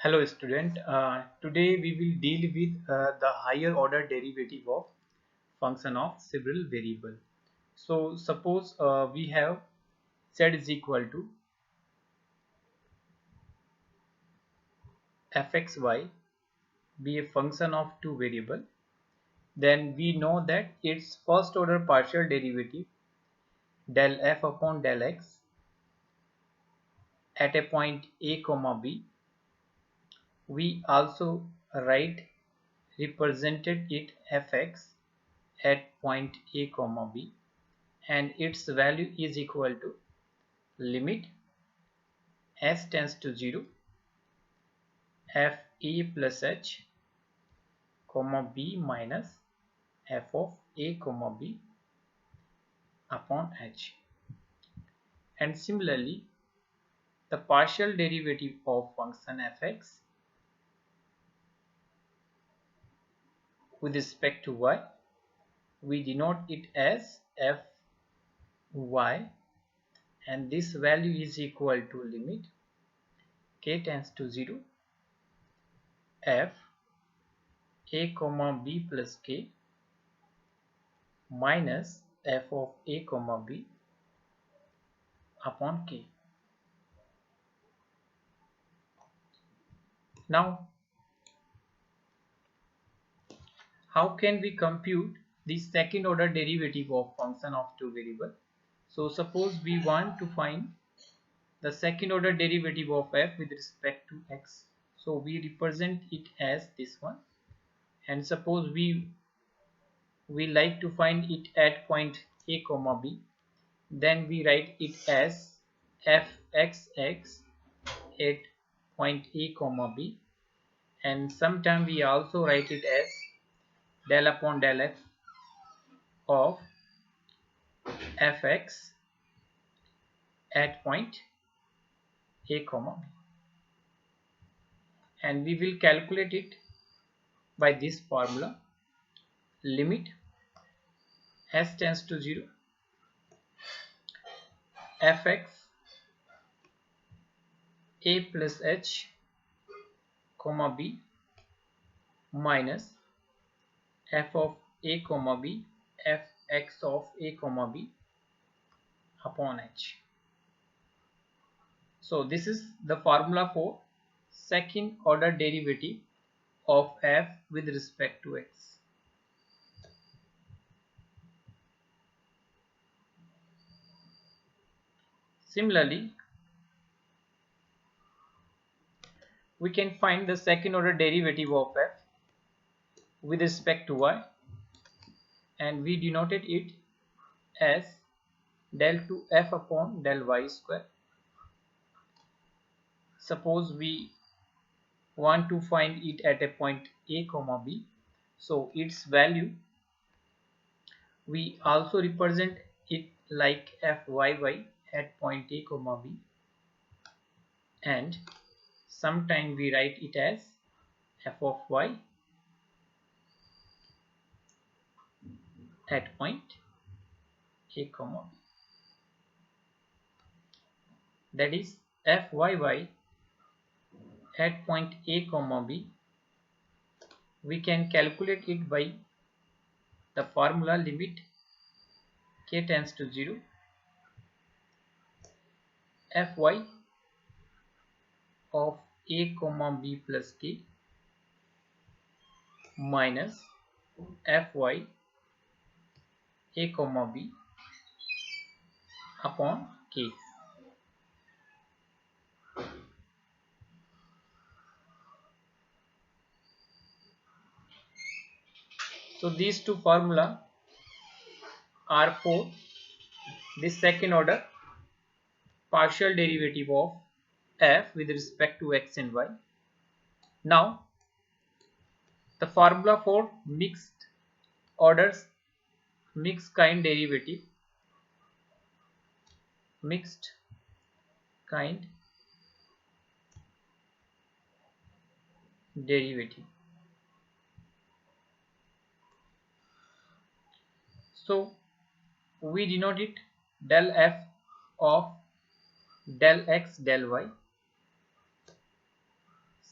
Hello student, today we will deal with the higher order derivative of function of several variable. So suppose we have z is equal to fxy be a function of two variable, then we know that its first order partial derivative del f upon del x at a point a comma b. We also represented it fx at point a comma b, and its value is equal to limit s tends to 0 f a plus h comma b minus f of a comma b upon h. And similarly, the partial derivative of function fx with respect to y, we denote it as fy, and this value is equal to limit k tends to 0 f a comma b plus k minus f of a comma b upon k. Now, how can we compute the second order derivative of function of two variable? So suppose we want to find the second order derivative of f with respect to x. So we represent it as this one, and suppose we like to find it at point a comma b, then we write it as fxx at point a comma b, and sometimes we also write it as del upon del f of fx at point a comma b, and we will calculate it by this formula: limit s tends to 0 fx a plus h comma b minus f of a comma b fx of a comma b upon h. So this is the formula for second order derivative of f with respect to x. Similarly, we can find the second order derivative of f with respect to y, and we denoted it as del 2f upon del y square. Suppose we want to find it at a point a comma b, so its value we also represent it like fyy at point a comma b, and sometime we write it as f of y at point a comma b, that is fyy at point a comma b. We can calculate it by the formula limit k tends to 0 fy of a comma b plus k minus fy a comma b upon k. So these two formula are for the second order partial derivative of f with respect to x and y. Now the formula for mixed orders, mixed kind derivative, mixed kind derivative. So we denote it del f of del x del y.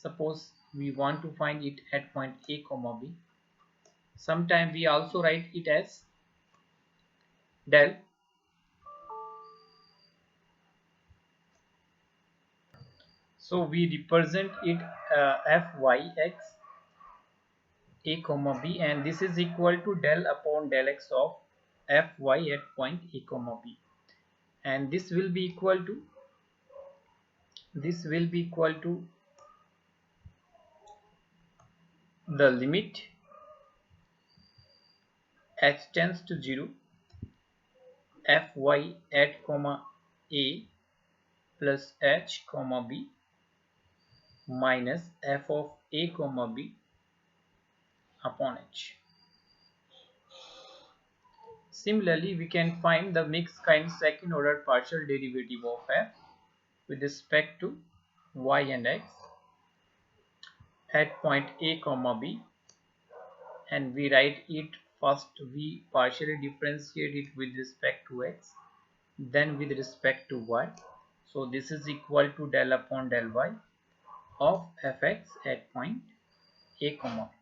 Suppose we want to find it at point A comma B. Sometimes we also write it as del. So we represent it fyx A comma B, and this is equal to del upon del x of fy at point A comma B, and this will be equal to the limit h tends to 0 fy at comma A plus h comma B minus f of A comma B upon h. Similarly, we can find the mixed kind second order partial derivative of f with respect to y and x at point A comma B, and we write it first. We partially differentiate it with respect to x, then with respect to y. So this is equal to del upon del y of fx at point A comma B,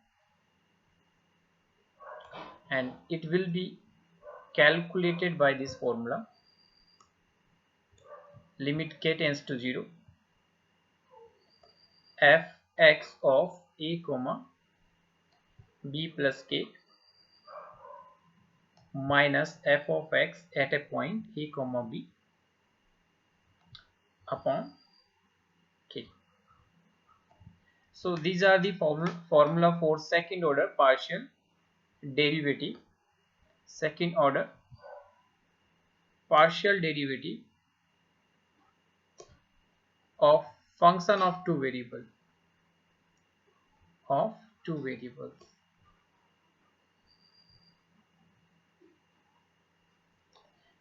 and it will be calculated by this formula. Limit k tends to 0 fx of A comma B plus k minus f of x at a point A comma B upon k. So these are the formula for second order partial derivative. Second order partial derivative of function of two variables.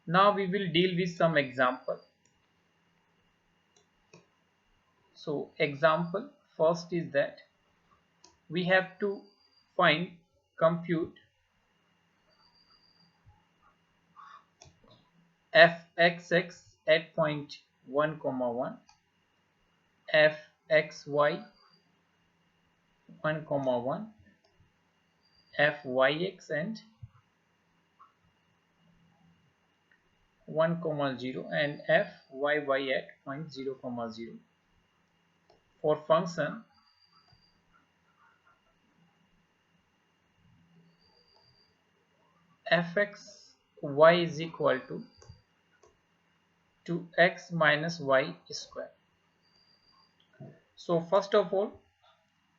Now we will deal with some example. So example first is that we have to compute fxx at point 1 comma 1, fxy 1 comma 1, fyx and 1 comma 0, and fyy at point 0 comma 0 for function fxy is equal to 2x minus y square. So first of all,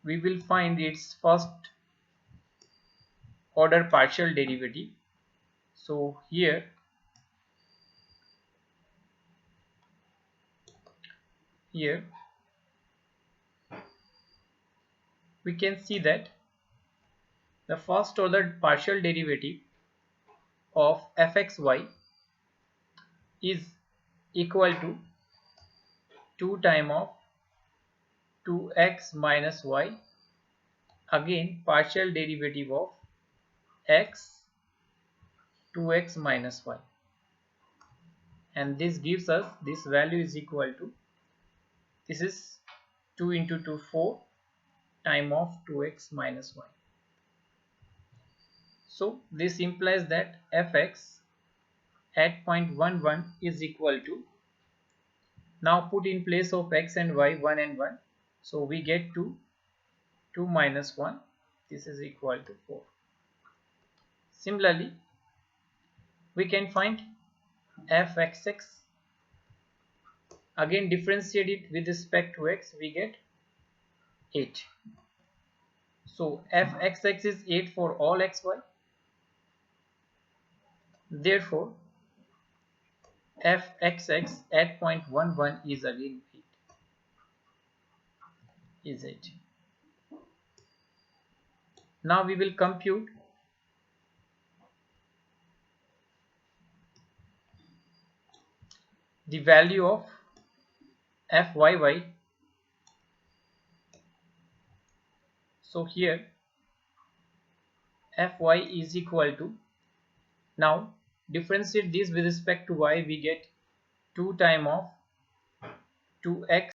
we will find its first order partial derivative. So here we can see that the first order partial derivative of fxy is equal to 2 times of 2x minus y, again partial derivative of x 2x minus y, and this gives us this value is equal to, this is 2 into 2 4 times of 2x minus y. So this implies that fx at point 1 1 is equal to, now put in place of x and y 1 and 1, so we get 2 minus 1, this is equal to 4. Similarly, we can find fxx, again differentiate it with respect to x, we get 8. So fxx is 8 for all xy, therefore fxx at point 1 1 is again 8. Now we will compute the value of fyy. So here fy is equal to, now differentiate this with respect to y, we get 2 times of 2x